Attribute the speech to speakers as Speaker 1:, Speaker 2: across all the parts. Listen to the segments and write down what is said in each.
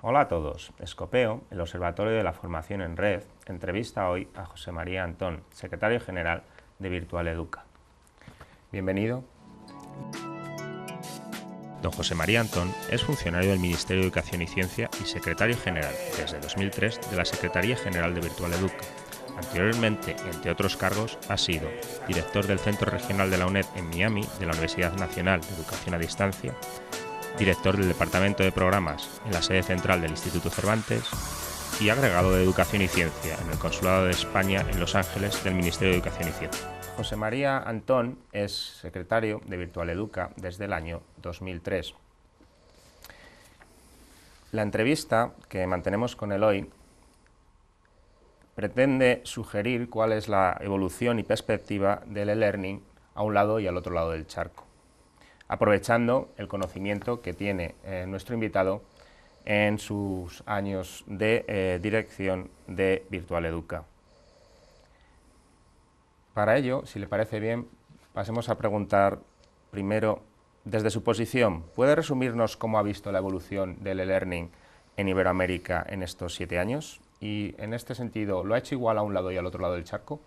Speaker 1: Hola a todos. Scopeo, el Observatorio de la Formación en Red, entrevista hoy a José María Antón, secretario general de Virtual Educa. Bienvenido. Don José María Antón es funcionario del Ministerio de Educación y Ciencia y secretario general, desde 2003, de la Secretaría General de Virtual Educa. Anteriormente, entre otros cargos, ha sido director del Centro Regional de la UNED en Miami, de la Universidad Nacional de Educación a Distancia, director del Departamento de Programas en la sede central del Instituto Cervantes y agregado de Educación y Ciencia en el Consulado de España en Los Ángeles del Ministerio de Educación y Ciencia. José María Antón es secretario de Virtual Educa desde el año 2003. La entrevista que mantenemos con él hoy pretende sugerir cuál es la evolución y perspectiva del e-learning a un lado y al otro lado del charco, aprovechando el conocimiento que tiene nuestro invitado en sus años de dirección de Virtual Educa. Para ello, si le parece bien, pasemos a preguntar primero, desde su posición, ¿puede resumirnos cómo ha visto la evolución del e-learning en Iberoamérica en estos 7 años? Y en este sentido, ¿lo ha hecho igual a un lado y al otro lado del charco?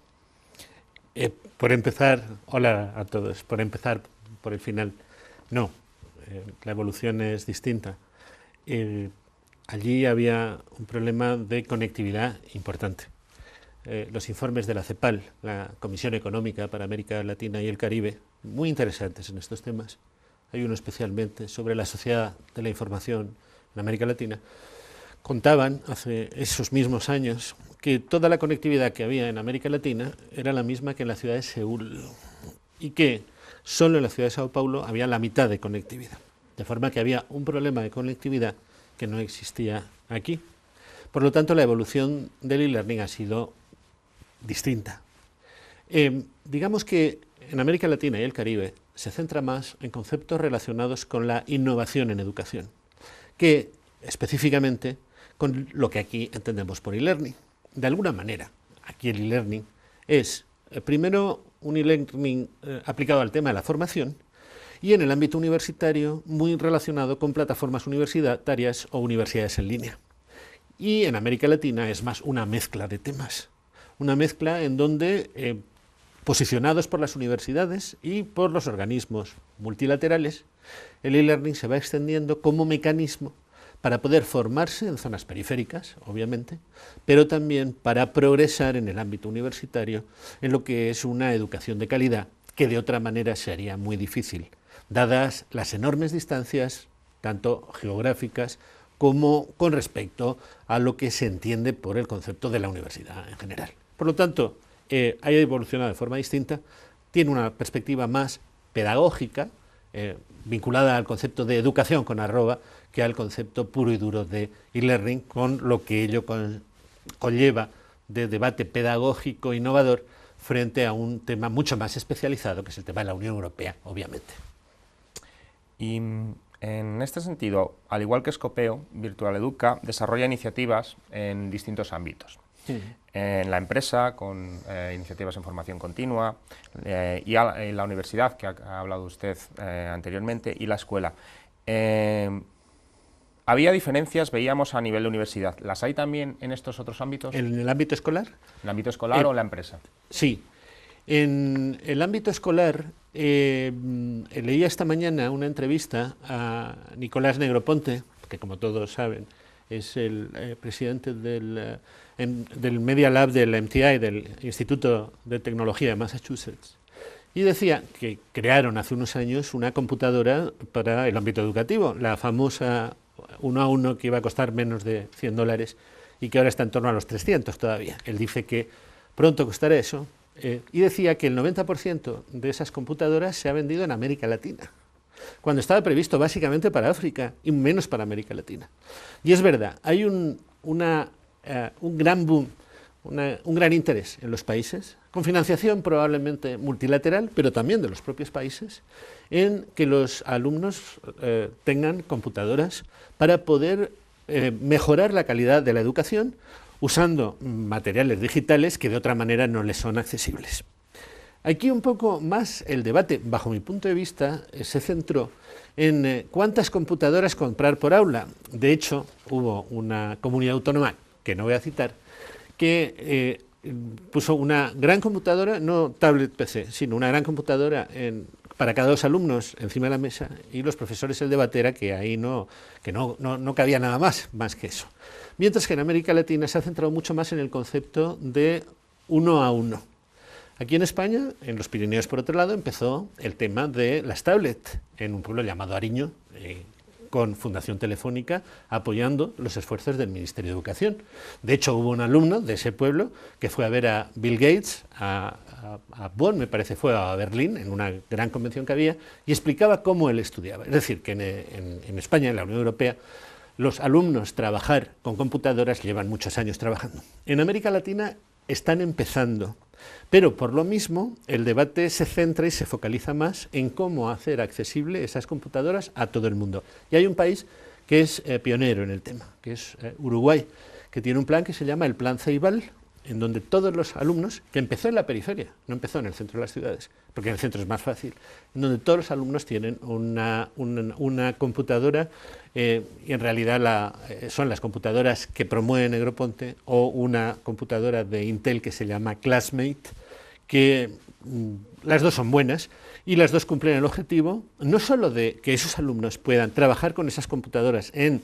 Speaker 2: Por empezar, hola a todos, por empezar por el final, no, la evolución es distinta. Allí había un problema de conectividad importante. Los informes de la CEPAL, la Comisión Económica para América Latina y el Caribe, muy interesantes en estos temas. Hay uno especialmente sobre la sociedad de la información en América Latina. Contaban hace esos mismos años que toda la conectividad que había en América Latina era la misma que en la ciudad de Seúl y que solo en la ciudad de Sao Paulo había la mitad de conectividad, de forma que había un problema de conectividad que no existía aquí. Por lo tanto, la evolución del e-learning ha sido distinta. Digamos que en América Latina y el Caribe se centra más en conceptos relacionados con la innovación en educación, que específicamente con lo que aquí entendemos por e-learning. De alguna manera, aquí el e-learning es, primero, un e-learning aplicado al tema de la formación y en el ámbito universitario muy relacionado con plataformas universitarias o universidades en línea. Y en América Latina es más una mezcla de temas, una mezcla en donde, posicionados por las universidades y por los organismos multilaterales, el e-learning se va extendiendo como mecanismo para poder formarse en zonas periféricas, obviamente, pero también para progresar en el ámbito universitario en lo que es una educación de calidad que de otra manera sería muy difícil, dadas las enormes distancias, tanto geográficas como con respecto a lo que se entiende por el concepto de la universidad en general. Por lo tanto, ha evolucionado de forma distinta, tiene una perspectiva más pedagógica, vinculada al concepto de educación con arroba, que al concepto puro y duro de e-learning, con lo que ello conlleva de debate pedagógico innovador frente a un tema mucho más especializado, que es el tema de la Unión Europea, obviamente.
Speaker 1: Y en este sentido, al igual que Scopeo, Virtual Educa desarrolla iniciativas en distintos ámbitos. En la empresa, con iniciativas en formación continua, y en la universidad, que ha hablado usted anteriormente, y la escuela. ¿Había diferencias, veíamos, a nivel de universidad? ¿Las hay también en estos otros ámbitos?
Speaker 2: ¿En el ámbito escolar?
Speaker 1: ¿En el ámbito escolar o en la empresa?
Speaker 2: Sí. En el ámbito escolar, leía esta mañana una entrevista a Nicolás Negroponte, que como todos saben es el presidente del Media Lab del MTI, del Instituto de Tecnología de Massachusetts, y decía que crearon hace unos años una computadora para el ámbito educativo, la famosa 1 a 1 que iba a costar menos de $100 y que ahora está en torno a los 300 todavía. Él dice que pronto costará eso, y decía que el 90% de esas computadoras se ha vendido en América Latina, cuando estaba previsto básicamente para África y menos para América Latina. Y es verdad, hay un gran boom, un gran interés en los países, con financiación probablemente multilateral, pero también de los propios países, en que los alumnos tengan computadoras para poder mejorar la calidad de la educación usando materiales digitales que de otra manera no les son accesibles. Aquí un poco más el debate, bajo mi punto de vista, se centró en cuántas computadoras comprar por aula. De hecho, hubo una comunidad autónoma, que no voy a citar, que puso una gran computadora, no tablet PC, sino una gran computadora para cada 2 alumnos encima de la mesa, y los profesores el debate era que ahí no cabía nada más que eso. Mientras que en América Latina se ha centrado mucho más en el concepto de 1 a 1. Aquí en España, en los Pirineos por otro lado, empezó el tema de las tablets en un pueblo llamado Ariño, con Fundación Telefónica apoyando los esfuerzos del Ministerio de Educación. De hecho, hubo un alumno de ese pueblo que fue a ver a Bill Gates, a Bonn, me parece fue a Berlín, en una gran convención que había, y explicaba cómo él estudiaba. Es decir, que en España, en la Unión Europea, los alumnos trabajar con computadoras llevan muchos años trabajando. En América Latina están empezando, pero por lo mismo el debate se centra y se focaliza más en cómo hacer accesible esas computadoras a todo el mundo. Y hay un país que es pionero en el tema, que es Uruguay, que tiene un plan que se llama el Plan Ceibal, en donde todos los alumnos, que empezó en la periferia, no empezó en el centro de las ciudades, porque en el centro es más fácil, en donde todos los alumnos tienen una computadora, y en realidad son las computadoras que promueve Negroponte, o una computadora de Intel que se llama Classmate, que las dos son buenas, y las dos cumplen el objetivo, no solo de que esos alumnos puedan trabajar con esas computadoras en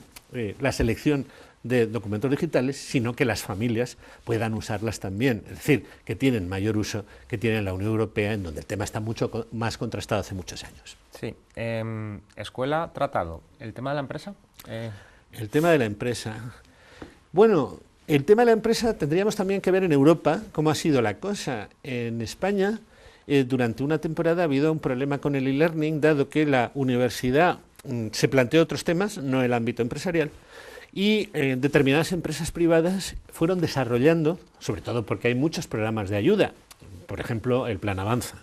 Speaker 2: la selección de documentos digitales, sino que las familias puedan usarlas también, es decir, que tienen mayor uso que tiene la Unión Europea, en donde el tema está mucho más contrastado hace muchos años.
Speaker 1: Sí. Escuela, tratado. ¿El tema de la empresa?
Speaker 2: El tema de la empresa. Bueno, el tema de la empresa tendríamos también que ver en Europa cómo ha sido la cosa. En España, durante una temporada ha habido un problema con el e-learning, dado que la universidad se planteó otros temas, no el ámbito empresarial, y determinadas empresas privadas fueron desarrollando, sobre todo porque hay muchos programas de ayuda, por ejemplo el Plan Avanza,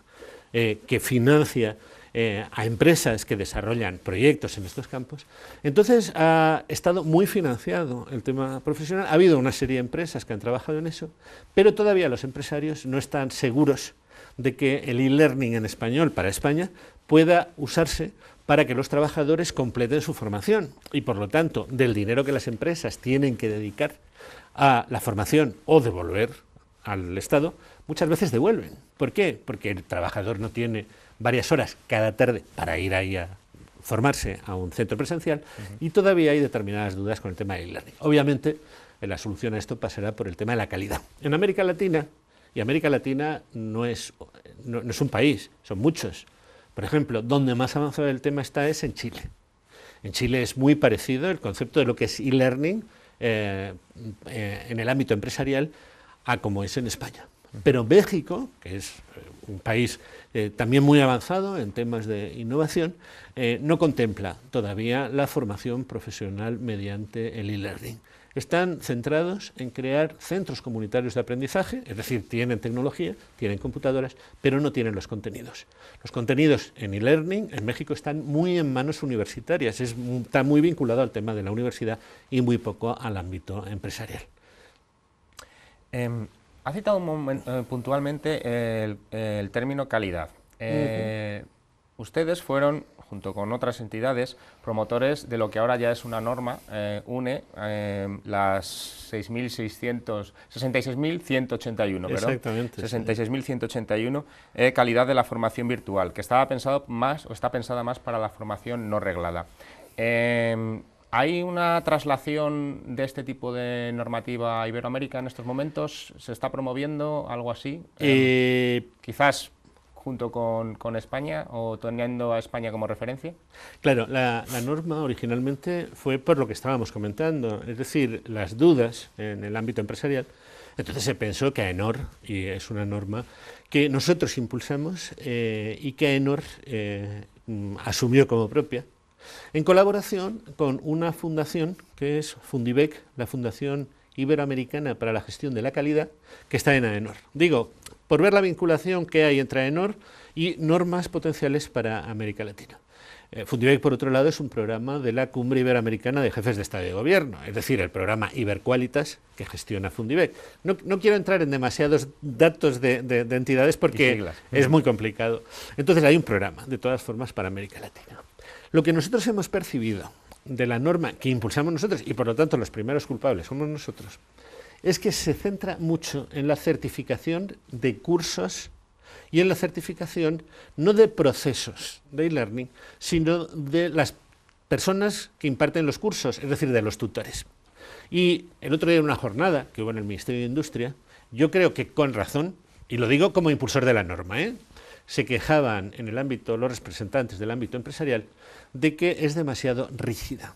Speaker 2: que financia a empresas que desarrollan proyectos en estos campos. Entonces ha estado muy financiado el tema profesional, ha habido una serie de empresas que han trabajado en eso, pero todavía los empresarios no están seguros de que el e-learning en español para España pueda usarse para que los trabajadores completen su formación, y por lo tanto del dinero que las empresas tienen que dedicar a la formación o devolver al Estado, muchas veces devuelven. ¿Por qué? Porque el trabajador no tiene varias horas cada tarde para ir ahí a formarse a un centro presencial, y todavía hay determinadas dudas con el tema del e-learning. Obviamente la solución a esto pasará por el tema de la calidad. En América Latina, y América Latina no es un país, son muchos. Por ejemplo, donde más avanzado el tema está es en Chile. En Chile es muy parecido el concepto de lo que es e-learning en el ámbito empresarial a como es en España. Pero México, que es un país también muy avanzado en temas de innovación, no contempla todavía la formación profesional mediante el e-learning. Están centrados en crear centros comunitarios de aprendizaje, es decir, tienen tecnología, tienen computadoras, pero no tienen los contenidos. Los contenidos en e-learning en México están muy en manos universitarias, está muy vinculado al tema de la universidad y muy poco al ámbito empresarial.
Speaker 1: Ha citado puntualmente el término calidad. Ustedes fueron, junto con otras entidades, promotores de lo que ahora ya es una norma, UNE, las 66.181,
Speaker 2: Exactamente,
Speaker 1: 66.181, calidad de la formación virtual, que está pensada más para la formación no reglada. ¿Hay una traslación de este tipo de normativa a Iberoamérica en estos momentos? ¿Se está promoviendo algo así? Quizás junto con España, o teniendo a España como referencia.
Speaker 2: Claro, la norma originalmente fue por lo que estábamos comentando, es decir, las dudas en el ámbito empresarial. Entonces se pensó que AENOR, y es una norma que nosotros impulsamos y que AENOR asumió como propia, en colaboración con una fundación que es Fundibec, la Fundación Iberoamericana para la Gestión de la Calidad, que está en AENOR. Digo, por ver la vinculación que hay entre AENOR y normas potenciales para América Latina. Fundivec, por otro lado, es un programa de la Cumbre Iberoamericana de Jefes de Estado y de Gobierno, es decir, el programa Iberqualitas que gestiona Fundivec. No quiero entrar en demasiados datos de entidades porque es muy complicado. Entonces hay un programa, de todas formas, para América Latina. Lo que nosotros hemos percibido de la norma que impulsamos nosotros, y por lo tanto los primeros culpables somos nosotros, es que se centra mucho en la certificación de cursos y en la certificación no de procesos de e-learning, sino de las personas que imparten los cursos, es decir, de los tutores. Y el otro día en una jornada que hubo en el Ministerio de Industria, yo creo que con razón, y lo digo como impulsor de la norma, se quejaban en el ámbito, los representantes del ámbito empresarial, de que es demasiado rígida.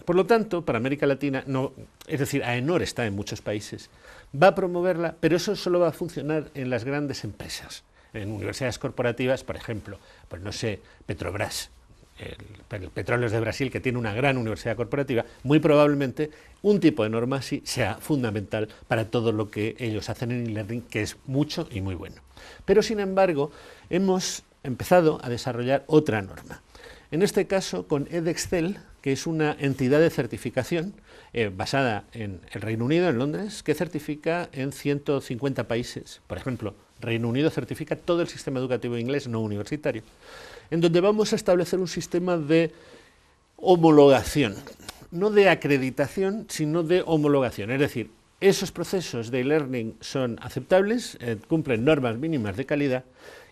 Speaker 2: Por lo tanto, para América Latina, no, es decir, AENOR está en muchos países, va a promoverla, pero eso solo va a funcionar en las grandes empresas. En universidades corporativas, por ejemplo, pues no sé, Petrobras, el Petróleos de Brasil, que tiene una gran universidad corporativa, muy probablemente un tipo de norma así sea fundamental para todo lo que ellos hacen en e-learning, que es mucho y muy bueno. Pero, sin embargo, hemos empezado a desarrollar otra norma. En este caso, con Edexcel, que es una entidad de certificación basada en el Reino Unido, en Londres, que certifica en 150 países. Por ejemplo, Reino Unido certifica todo el sistema educativo inglés no universitario, en donde vamos a establecer un sistema de homologación, no de acreditación, sino de homologación. Es decir, esos procesos de e-learning son aceptables, cumplen normas mínimas de calidad,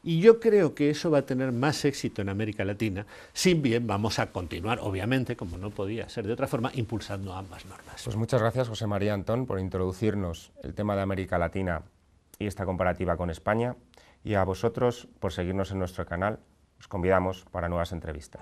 Speaker 2: y yo creo que eso va a tener más éxito en América Latina, si bien vamos a continuar, obviamente, como no podía ser de otra forma, impulsando ambas normas.
Speaker 1: Pues muchas gracias, José María Antón, por introducirnos el tema de América Latina y esta comparativa con España, y a vosotros por seguirnos en nuestro canal. Os convidamos para nuevas entrevistas.